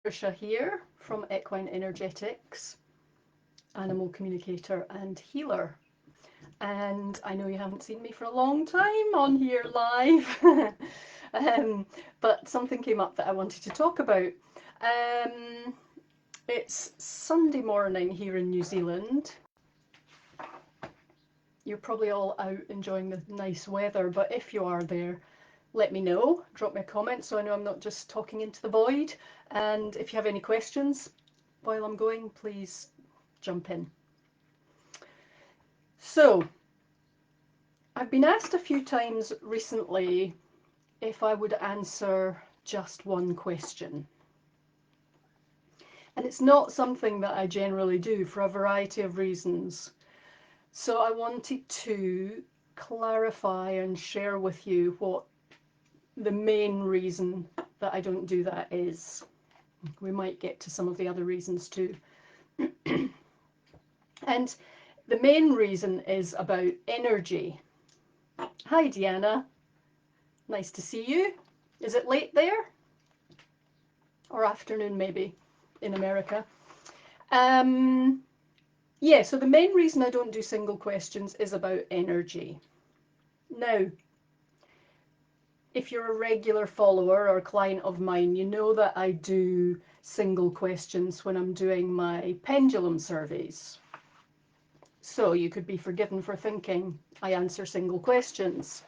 Patricia here from Equine Energetics, animal communicator and healer. And I know you haven't seen me for a long time on here live, but something came up that I wanted to talk about. Um, it's Sunday morning here in New Zealand. You're probably all out enjoying the nice weather, but if you are there, let me know. Drop me a comment so I know I'm not just talking into the void. And if you have any questions while I'm going, please jump in. So, I've been asked a few times recently if I would answer just one question. And it's not something that I generally do for a variety of reasons. So I wanted to clarify and share with you what the main reason that I don't do that is. We might get to some of the other reasons too. And the main reason is about energy. Hi Deanna, nice to see you. Is it late there? Or afternoon maybe in America. Yeah, so the main reason I don't do single questions is about energy. Now, if you're a regular follower or client of mine, you know that I do single questions when I'm doing my pendulum surveys. So you could be forgiven for thinking I answer single questions.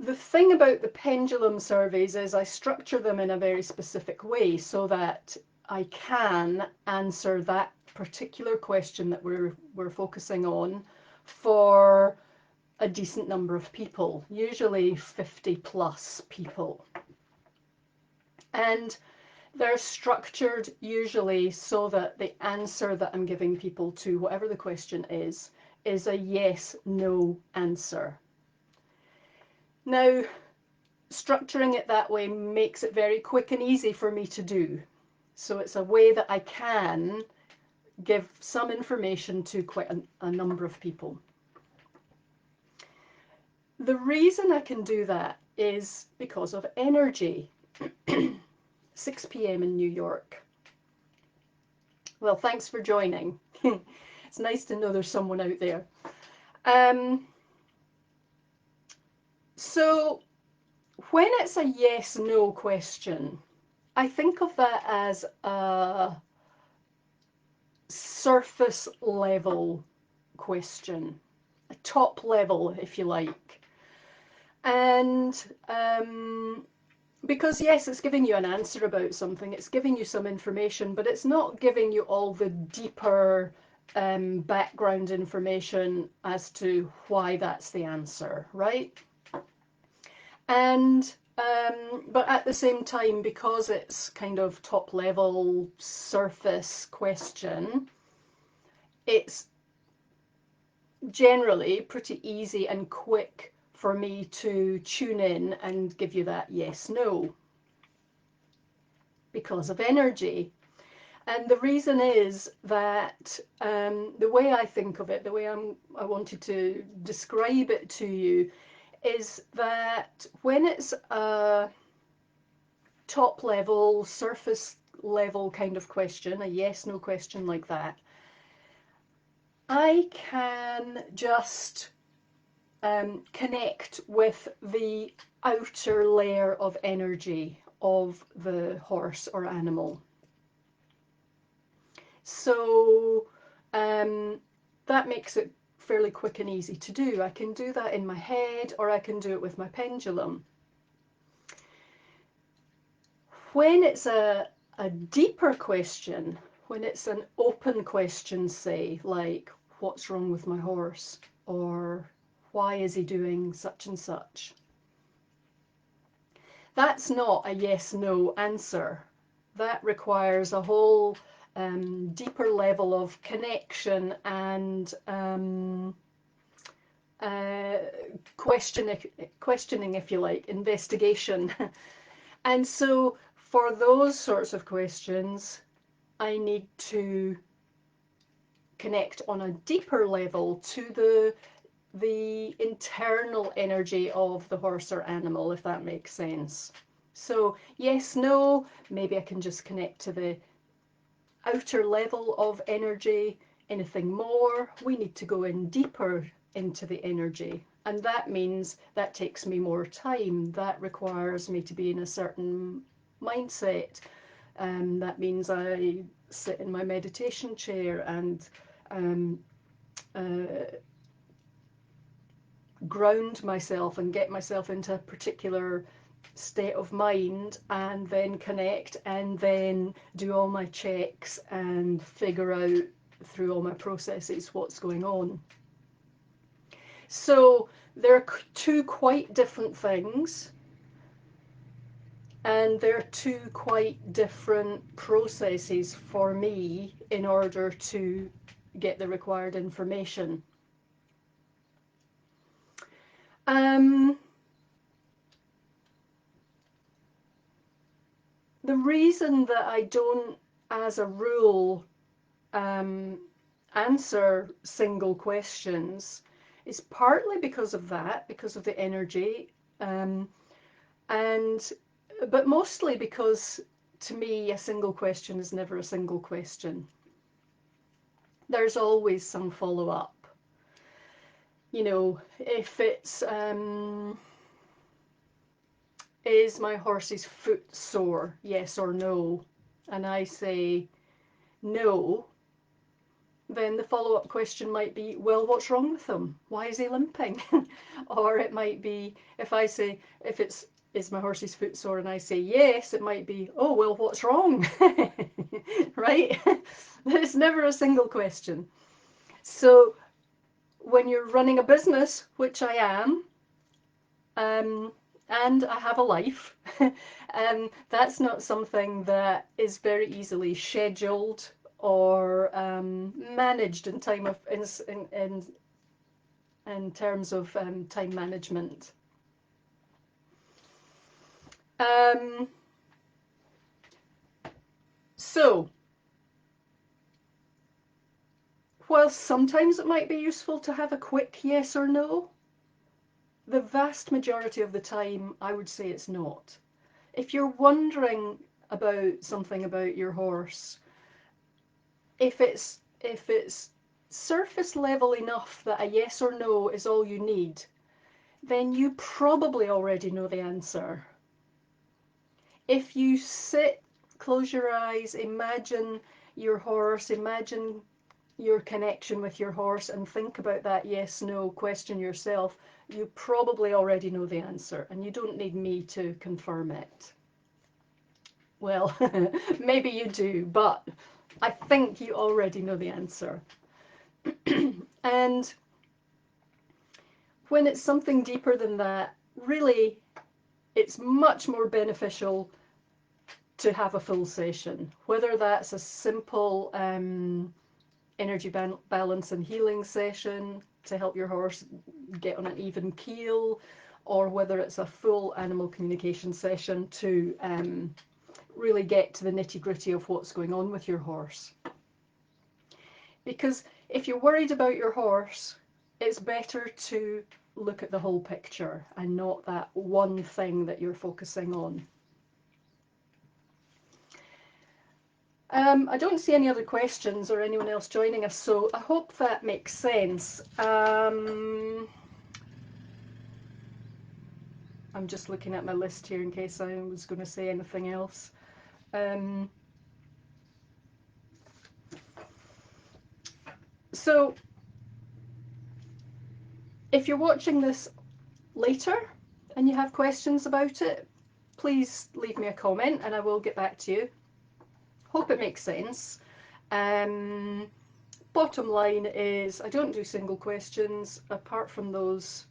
The thing about the pendulum surveys is I structure them in a very specific way so that I can answer that particular question that we're focusing on for a decent number of people, usually 50 plus people. And they're structured usually so that the answer that I'm giving people to whatever the question is a yes/no answer. Now, structuring it that way makes it very quick and easy for me to do. So it's a way that I can give some information to quite a number of people. The reason I can do that is because of energy. 6 p.m. in New York. Well, thanks for joining. It's nice to know there's someone out there. So when it's a yes/no question, I think of that as a surface level question, a top level, if you like. And because yes, it's giving you an answer about something, it's giving you some information, but it's not giving you all the deeper background information as to why that's the answer, right? And but at the same time, because it's kind of top level surface question, it's generally pretty easy and quick for me to tune in and give you that yes/no because of energy. And the reason is that the way I think of it, the way I wanted to describe it to you, is that when it's a top level, surface level kind of question, a yes/no question like that, I can just connect with the outer layer of energy of the horse or animal. So that makes it fairly quick and easy to do. I can do that in my head, or I can do it with my pendulum. When it's a deeper question, when it's an open question, say, like, what's wrong with my horse? Or why is he doing such and such? That's not a yes/no answer. That requires a whole deeper level of connection and questioning, if you like, investigation. And so for those sorts of questions, I need to connect on a deeper level to the the internal energy of the horse or animal, if that makes sense. So yes, no, maybe I can just connect to the outer level of energy. Anything more, we need to go in deeper into the energy. And that means that takes me more time. That requires me to be in a certain mindset. That means I sit in my meditation chair and um, uh, ground myself and get myself into a particular state of mind, and then connect and then do all my checks and figure out through all my processes what's going on. So they're two quite different things, and they're two quite different processes for me in order to get the required information. Um, the reason that I don't, as a rule, um, answer single questions is partly because of that, because of the energy, um, and but mostly because to me a single question is never a single question. There's always some follow up. You know, if it's is my horse's foot sore, yes or no, and I say no, then the follow-up question might be, well, what's wrong with him? Why is he limping? Or it might be, if I say, if it's, is my horse's foot sore, and I say yes, it might be, oh, well, what's wrong? Right? It's never a single question. So when you're running a business, which I am, and I have a life, that's not something that is very easily scheduled or managed in time of in terms of time management. Um, so, while sometimes it might be useful to have a quick yes or no, the vast majority of the time I would say it's not. If you're wondering about something about your horse, if it's surface level enough that a yes or no is all you need, then you probably already know the answer. If you sit, close your eyes, imagine your horse, imagine your connection with your horse, and think about that yes no question yourself, you probably already know the answer and you don't need me to confirm it. Well, maybe you do, but I think you already know the answer. And when it's something deeper than that, really, it's much more beneficial to have a full session, whether that's a simple energy balance and healing session to help your horse get on an even keel, or whether it's a full animal communication session to really get to the nitty-gritty of what's going on with your horse. Because if you're worried about your horse, it's better to look at the whole picture and not that one thing that you're focusing on. I don't see any other questions or anyone else joining us, so I hope that makes sense. I'm just looking at my list here in case I was going to say anything else. So if you're watching this later and you have questions about it, please leave me a comment and I will get back to you. Hope it makes sense. Bottom line is I don't do single questions apart from those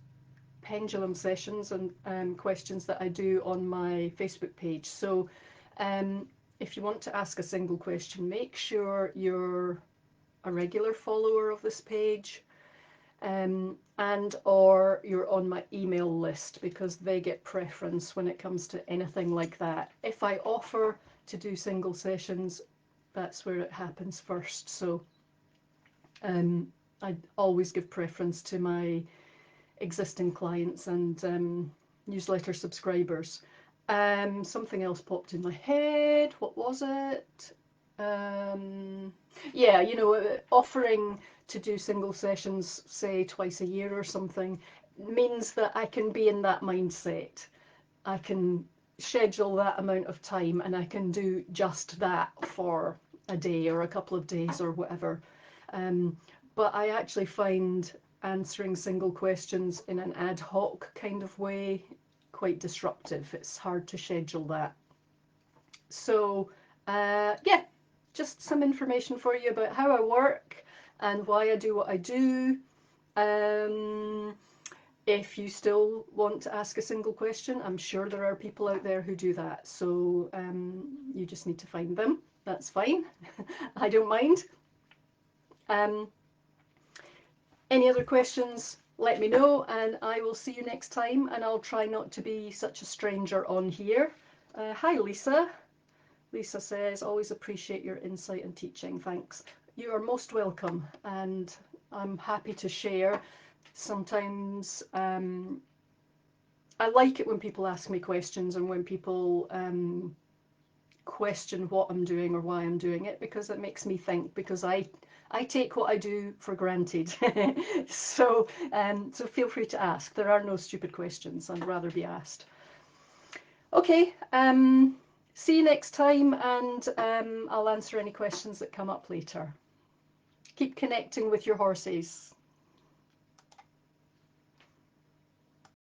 pendulum sessions and questions that I do on my Facebook page. So if you want to ask a single question, make sure you're a regular follower of this page, and or you're on my email list, because they get preference when it comes to anything like that. If I offer to do single sessions, that's where it happens first. So I always give preference to my existing clients and newsletter subscribers. Something else popped in my head. What was it? Yeah, you know, offering to do single sessions, say twice a year or something, means that I can be in that mindset. I can schedule that amount of time and I can do just that for a day or a couple of days or whatever. Um, but I actually find answering single questions in an ad hoc kind of way quite disruptive. It's hard to schedule that. So, yeah, just some information for you about how I work and why I do what I do. Um, if you still want to ask a single question, I'm sure there are people out there who do that. So you just need to find them. That's fine. I don't mind. Um, any other questions, let me know, and I will see you next time. And I'll try not to be such a stranger on here. Hi, Lisa. Lisa says, always appreciate your insight and teaching. Thanks. You are most welcome, and I'm happy to share. Sometimes I like it when people ask me questions and when people question what I'm doing or why I'm doing it, because it makes me think, because I take what I do for granted. So feel free to ask. There are no stupid questions. I'd rather be asked. Okay, see you next time, and I'll answer any questions that come up later. Keep connecting with your horses.